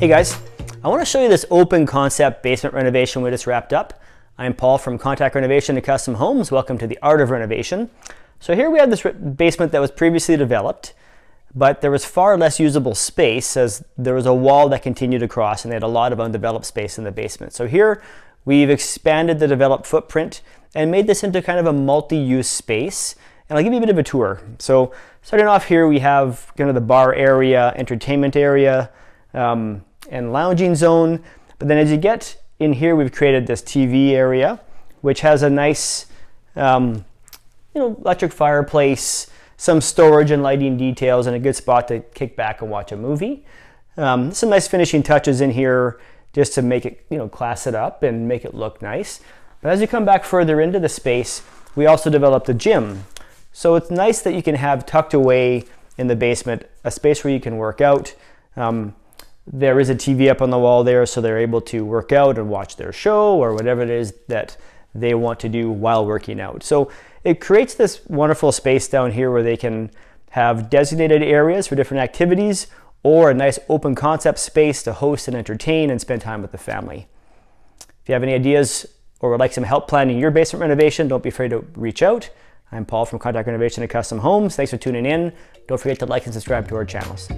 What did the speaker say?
Hey guys, I want to show you this open concept basement renovation we just wrapped up. I'm Paul from Contact Renovation and Custom Homes. Welcome to the Art of Renovation. So here we have this basement that was previously developed, but there was far less usable space as there was a wall that continued across and they had a lot of undeveloped space in the basement. So here we've expanded the developed footprint and made this into kind of a multi-use space. And I'll give you a bit of a tour. So starting off here, we have kind of the bar area, entertainment area, and lounging zone. But then as you get in here, we've created this TV area, which has a nice, electric fireplace, some storage and lighting details, and a good spot to kick back and watch a movie. Some nice finishing touches in here just to make it, class it up and make it look nice. But as you come back further into the space, we also developed a gym. So it's nice that you can have tucked away in the basement a space where you can work out. There is a TV up on the wall there, so they're able to work out and watch their show or whatever it is that they want to do while working out. So it creates this wonderful space down here where they can have designated areas for different activities or a nice open concept space to host and entertain and spend time with the family. If you have any ideas or would like some help planning your basement renovation, don't be afraid to reach out. I'm Paul from Contact Renovation and Custom Homes. Thanks for tuning in. Don't forget to like and subscribe to our channels.